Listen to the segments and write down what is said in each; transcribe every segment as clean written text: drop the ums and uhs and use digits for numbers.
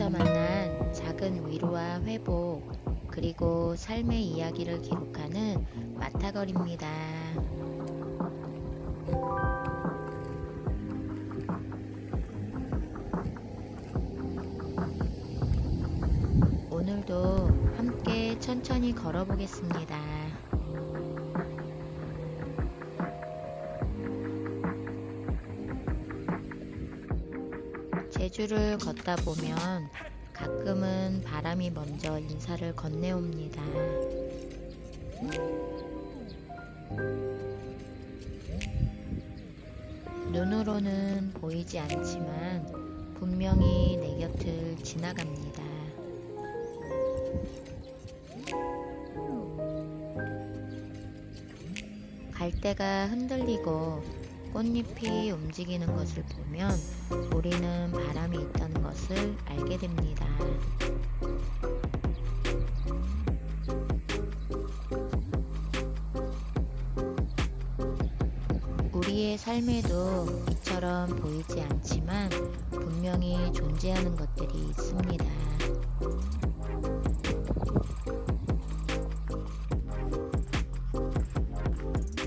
여기서 만난 작은 위로와 회복, 그리고 삶의 이야기를 기록하는 마타걸입니다. 오늘도 함께 천천히 걸어보겠습니다. 제주를 걷다 보면 가끔은 바람이 먼저 인사를 건네옵니다. 눈으로는 보이지 않지만 분명히 내 곁을 지나갑니다. 갈대가 흔들리고 꽃잎이 움직이는 것을 보면 우리는 바람이 있다는 것을 알게 됩니다. 우리의 삶에도 이처럼 보이지 않지만 분명히 존재하는 것들이 있습니다.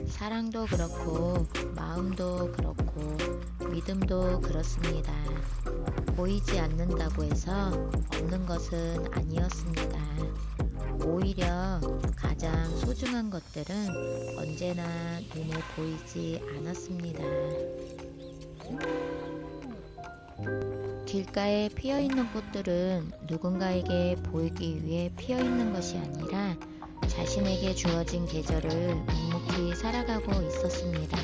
사랑도 그렇고 마음도 그렇고 믿음도 그렇습니다. 보이지 않는다고 해서 없는 것은 아니었습니다. 오히려 가장 소중한 것들은 언제나 눈에 보이지 않았습니다. 길가에 피어있는 꽃들은 누군가에게 보이기 위해 피어있는 것이 아니라 자신에게 주어진 계절을 묵묵히 살아가고 있었습니다.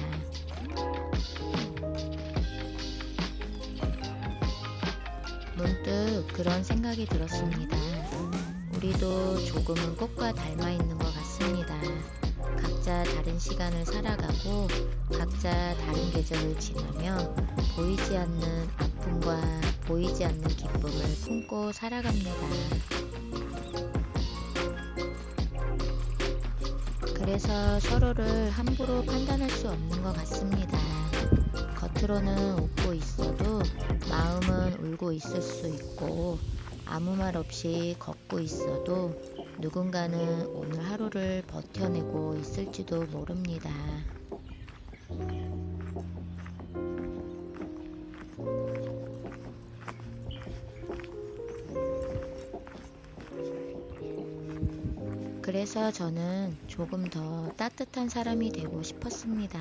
문득 그런 생각이 들었습니다. 우리도 조금은 꽃과 닮아 있는 것 같습니다. 각자 다른 시간을 살아가고 각자 다른 계절을 지나며 보이지 않는 아픔과 보이지 않는 기쁨을 품고 살아갑니다. 그래서 서로를 함부로 판단할 수 없는 것 같습니다. 겉으로는 웃고 있어도 마음은 울고 있을 수 있고, 아무 말 없이 걷고 있어도 누군가는 오늘 하루를 버텨내고 있을지도 모릅니다. 그래서 저는 조금 더 따뜻한 사람이 되고 싶었습니다.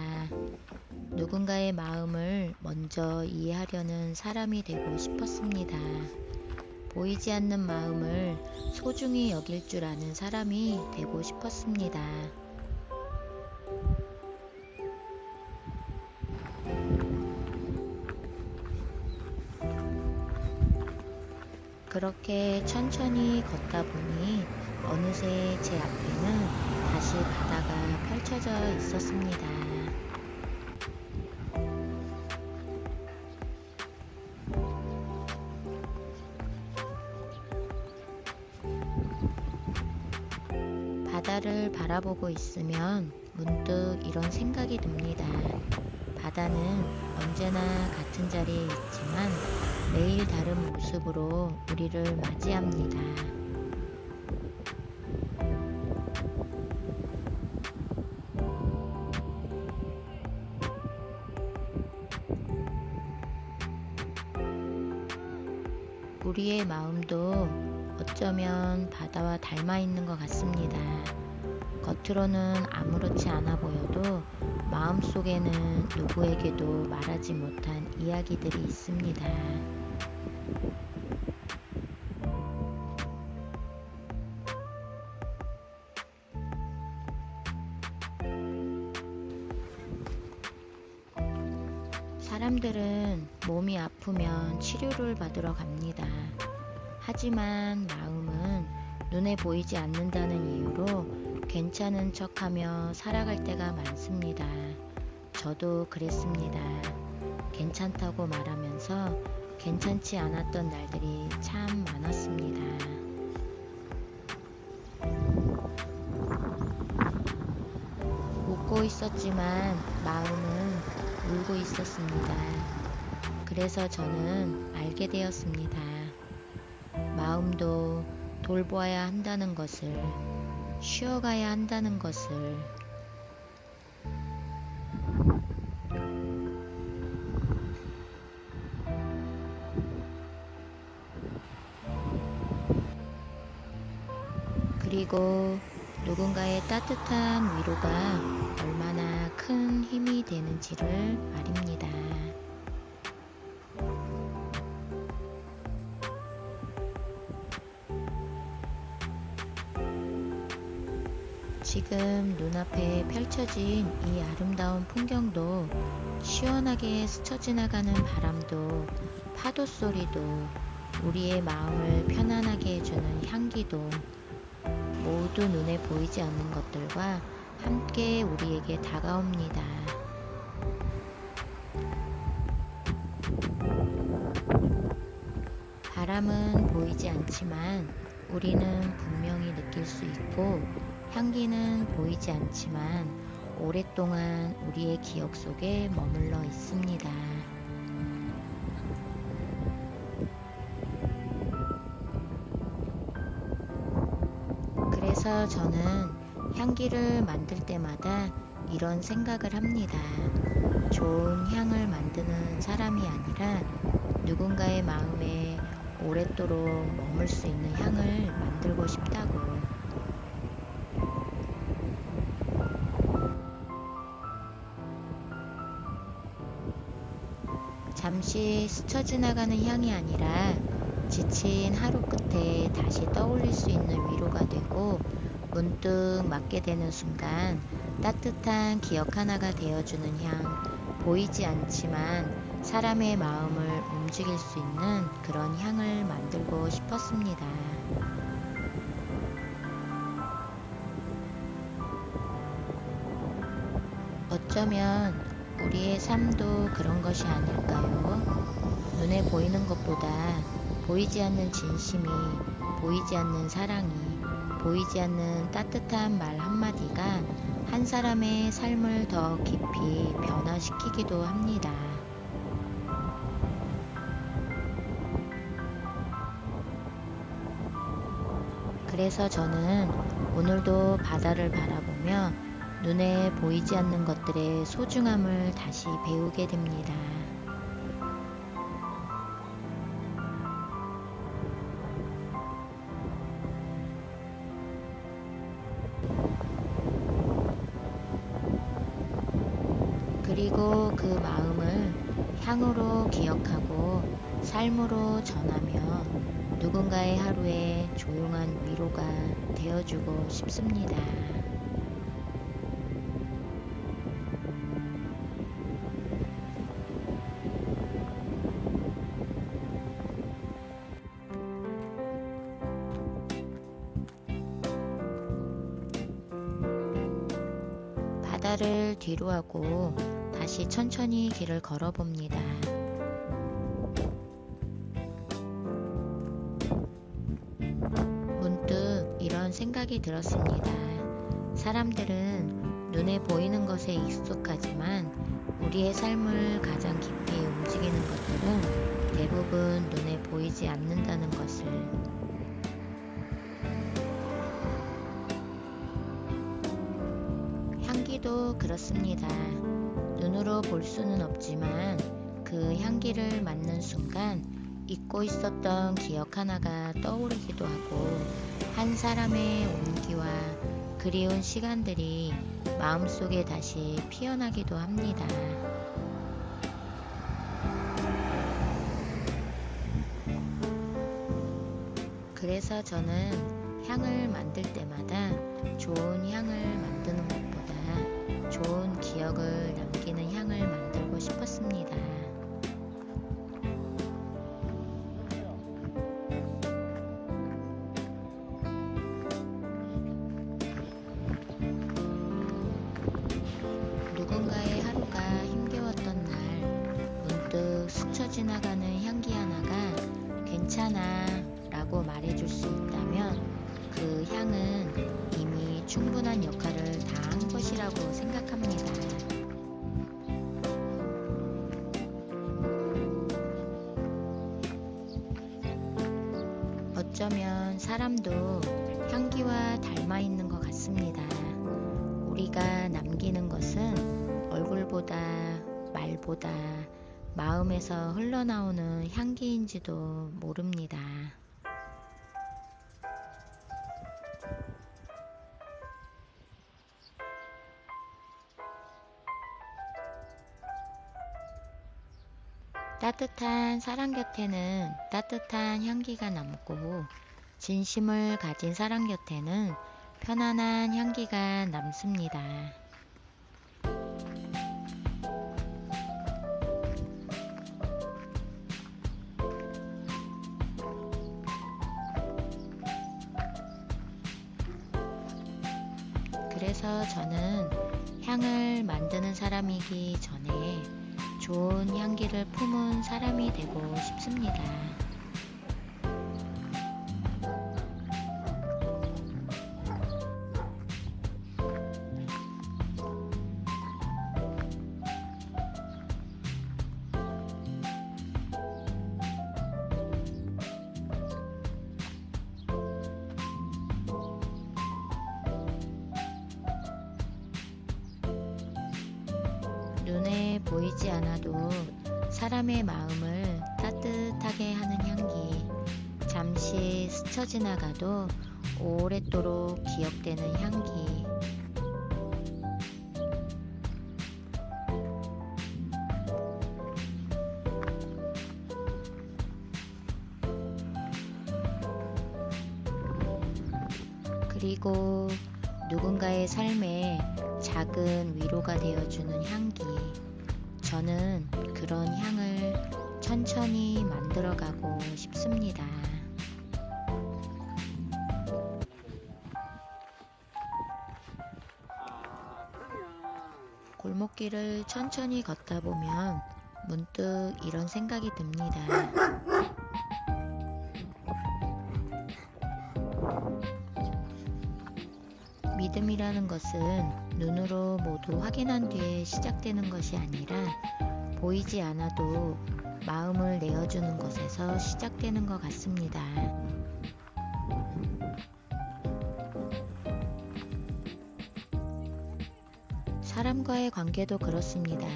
누군가의 마음을 먼저 이해하려는 사람이 되고 싶었습니다. 보이지 않는 마음을 소중히 여길 줄 아는 사람이 되고 싶었습니다. 그렇게 천천히 걷다 보니 어느새 제 앞에는 다시 바다가 펼쳐져 있었습니다. 바다를 바라보고 있으면 문득 이런 생각이 듭니다. 바다는 언제나 같은 자리에 있지만 매일 다른 모습으로 우리를 맞이합니다. 우리의 마음도 어쩌면 바다와 닮아 있는 것 같습니다. 겉으로는 아무렇지 않아 보여도 마음속에는 누구에게도 말하지 못한 이야기들이 있습니다. 사람들은 몸이 아프면 치료를 받으러 갑니다. 하지만 마음은 눈에 보이지 않는다는 이유로 괜찮은 척하며 살아갈 때가 많습니다. 저도 그랬습니다. 괜찮다고 말하면서 괜찮지 않았던 날들이 참 많았습니다. 웃고 있었지만 마음은 울고 있었습니다. 그래서 저는 알게 되었습니다. 마음도 돌보아야 한다는 것을, 쉬어가야 한다는 것을, 그리고 누군가의 따뜻한 위로가 얼마나 큰 힘이 되는지를 말입니다. 지금 눈앞에 펼쳐진 이 아름다운 풍경도, 시원하게 스쳐 지나가는 바람도, 파도 소리도, 우리의 마음을 편안하게 해주는 향기도 모두 눈에 보이지 않는 것들과 함께 우리에게 다가옵니다. 바람은 보이지 않지만 우리는 분명히 느낄 수 있고, 향기는 보이지 않지만 오랫동안 우리의 기억 속에 머물러 있습니다. 그래서 저는 향기를 만들 때마다 이런 생각을 합니다. 좋은 향을 만드는 사람이 아니라 누군가의 마음에 오랫도록 머물 수 있는 향을 만들고 싶다고. 잠시 스쳐 지나가는 향이 아니라 지친 하루 끝에 다시 떠올릴 수 있는 위로가 되고, 문득 맡게 되는 순간 따뜻한 기억 하나가 되어주는 향, 보이지 않지만 사람의 마음을 움직일 수 있는 그런 향을 만들고 싶었습니다. 어쩌면 우리의 삶도 그런 것이 아닐까요? 눈에 보이는 것보다 보이지 않는 진심이, 보이지 않는 사랑이, 보이지 않는 따뜻한 말 한마디가 한 사람의 삶을 더 깊이 변화시키기도 합니다. 그래서 저는 오늘도 바다를 바라보며 눈에 보이지 않는 것들의 소중함을 다시 배우게 됩니다. 그리고 그 마음을 향으로 기억하고 삶으로 전하며 누군가의 하루에 조용한 위로가 되어주고 싶습니다. 바다를 뒤로 하고 다시 천천히 길을 걸어봅니다. 문득 이런 생각이 들었습니다. 사람들은 눈에 보이는 것에 익숙하지만 우리의 삶을 가장 깊이 움직이는 것들은 대부분 눈에 보이지 않는다는 것을. 향기도 그렇습니다. 눈으로 볼 수는 없지만 그 향기를 맡는 순간 잊고 있었던 기억 하나가 떠오르기도 하고, 한 사람의 온기와 그리운 시간들이 마음속에 다시 피어나기도 합니다. 그래서 저는 향을 만들 때마다 좋은 향을 만드는 것보다 좋은 기억을 남기는 향을 만들고 싶었습니다. 누군가의 하루가 힘겨웠던 날, 문득 스쳐 지나가는 향기 하나가 괜찮아 라고 말해줄 수 있다면 그 향은 이미 충분한 역할을 다 한 것이라고 생각합니다. 어쩌면 사람도 향기와 닮아 있는 것 같습니다. 우리가 남기는 것은 얼굴보다 말보다 마음에서 흘러나오는 향기인지도 모릅니다. 따뜻한 사람 곁에는 따뜻한 향기가 남고, 진심을 가진 사람 곁에는 편안한 향기가 남습니다. 그래서 저는 향을 만드는 사람이기 전에 좋은 향기를 품은 사람이 되고 싶습니다. 눈에 보이지 않아도 사람의 마음을 따뜻하게 하는 향기, 잠시 스쳐 지나가도 오랫도록 기억되는 향기. 그리고 누군가의 삶에 작은 위로가 되어주는 향기. 저는 그런 향을 천천히 만들어가고 싶습니다. 골목길을 천천히 걷다 보면 문득 이런 생각이 듭니다. 믿음이라는 것은 눈으로 모두 확인한 뒤에 시작되는 것이 아니라 보이지 않아도 마음을 내어주는 것에서 시작되는 것 같습니다. 사람과의 관계도 그렇습니다.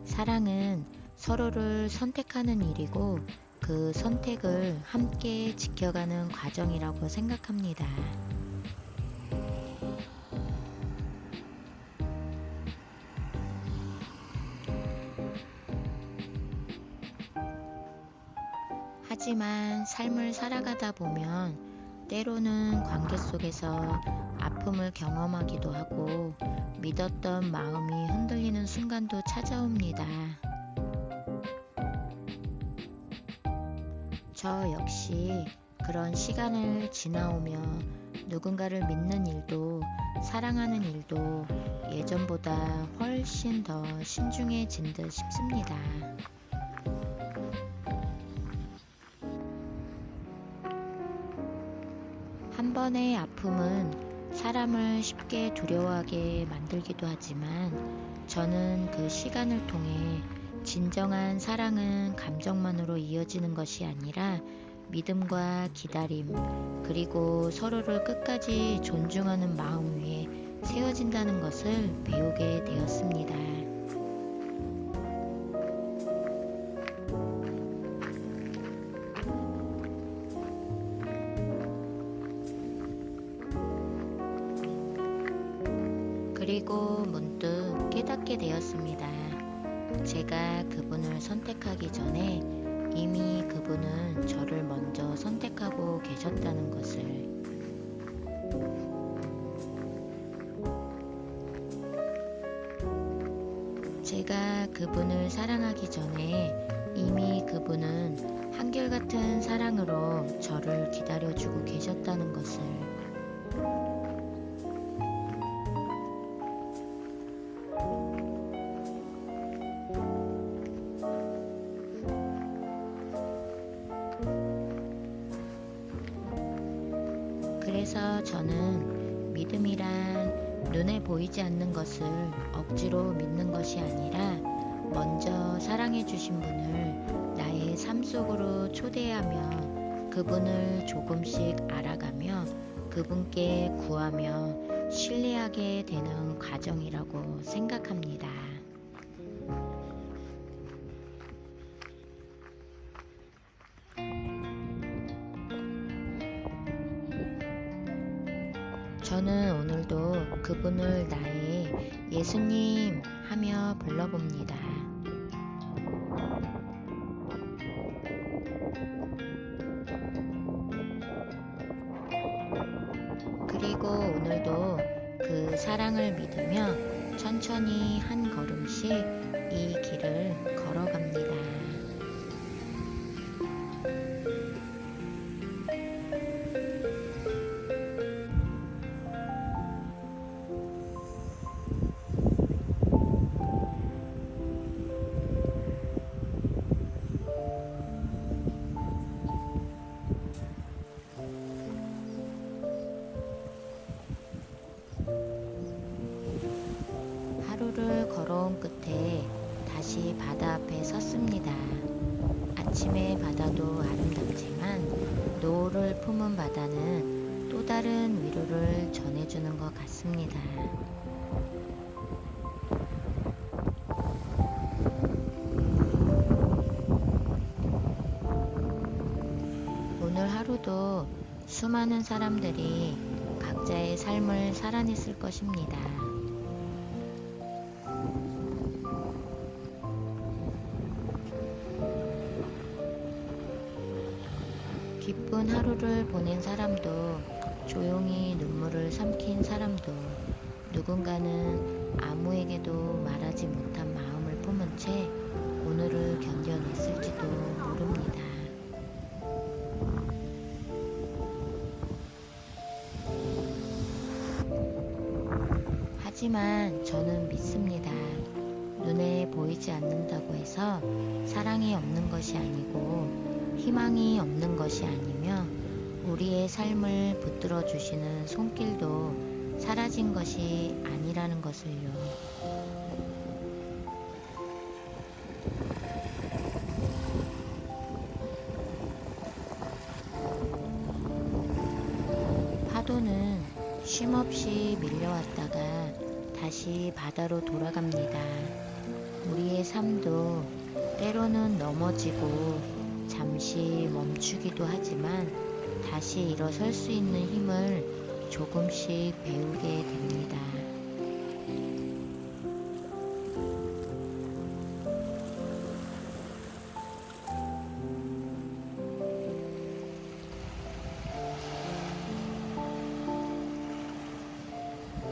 사랑은 서로를 선택하는 일이고 그 선택을 함께 지켜가는 과정이라고 생각합니다. 하지만 삶을 살아가다 보면 때로는 관계 속에서 아픔을 경험하기도 하고 믿었던 마음이 흔들리는 순간도 찾아옵니다. 저 역시 그런 시간을 지나오며 누군가를 믿는 일도 사랑하는 일도 예전보다 훨씬 더 신중해진 듯 싶습니다. 한 번의 아픔은 사람을 쉽게 두려워하게 만들기도 하지만 저는 그 시간을 통해 진정한 사랑은 감정만으로 이어지는 것이 아니라 믿음과 기다림, 그리고 서로를 끝까지 존중하는 마음 위에 세워진다는 것을 배우게 되었습니다. 그리고 문득 깨닫게 되었습니다. 제가 그분을 선택하기 전에 이미 그분은 저를 먼저 선택하고 계셨다는 것을. 제가 그분을 사랑하기 전에 이미 그분은 한결같은 사랑으로 저를 기다려주고 계셨다는 것을. 그래서 저는 믿음이란 눈에 보이지 않는 것을 억지로 믿는 것이 아니라 먼저 사랑해 주신 분을 나의 삶 속으로 초대하며 그분을 조금씩 알아가며 그분께 구하며 신뢰하게 되는 과정이라고 생각합니다. 저는 오늘도 그분을 나의 예수님 하며 불러봅니다. 그리고 오늘도 그 사랑을 믿으며 천천히 한 걸음씩 이 길을 걸어갑니다. 하루를 걸어온 끝에 다시 바다 앞에 섰습니다. 아침의 바다도 아름답지만 노을을 품은 바다는 또 다른 위로를 전해주는 것 같습니다. 오늘 하루도 수많은 사람들이 각자의 삶을 살아냈을 것입니다. 기쁜 하루를 보낸 사람도, 조용히 눈물을 삼킨 사람도, 누군가는 아무에게도 말하지 못한 마음을 품은 채 오늘을 견뎌냈을지도 모릅니다. 하지만 저는 믿습니다. 눈에 보이지 않는다고 해서 사랑이 없는 것이 아니고 희망이 없는 것이 아니며 우리의 삶을 붙들어 주시는 손길도 사라진 것이 아니라는 것을요. 파도는 쉼없이 밀려왔다가 다시 바다로 돌아갑니다. 우리의 삶도 때로는 넘어지고 잠시 멈추기도 하지만 다시 일어설 수 있는 힘을 조금씩 배우게 됩니다.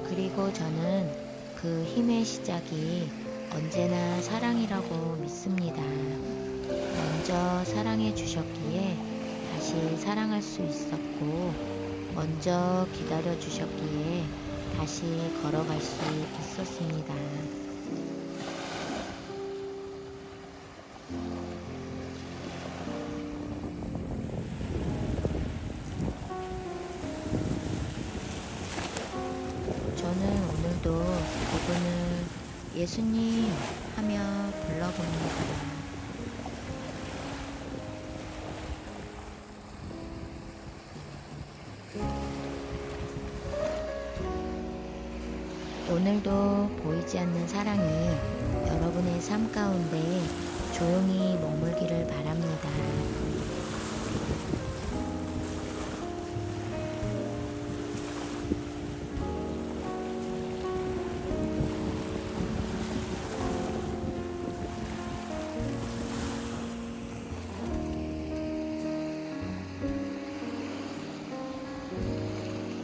그리고 저는 그 힘의 시작이 언제나 사랑이라고 믿습니다. 먼저 사랑해 주셨기에 다시 사랑할 수 있었고, 먼저 기다려 주셨기에 다시 걸어갈 수 있었습니다. 저는 오늘도 그분을 예수님 하며 불러봅니다. 오늘도 보이지 않는 사랑이 여러분의 삶 가운데 조용히 머물기를 바랍니다.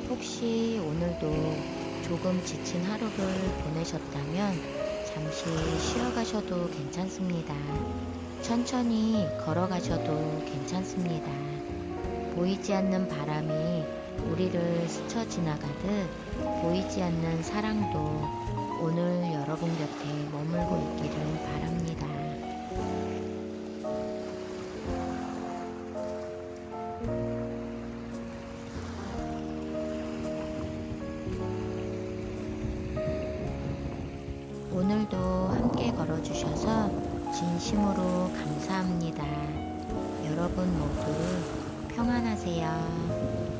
혹시 오늘도 조금 지친 하루를 보내셨다면 잠시 쉬어가셔도 괜찮습니다. 천천히 걸어가셔도 괜찮습니다. 보이지 않는 바람이 우리를 스쳐 지나가듯 보이지 않는 사랑도 오늘 여러분 곁에 머물고 있기를 바랍니다. 오늘도 함께 걸어주셔서 진심으로 감사합니다. 여러분 모두 평안하세요.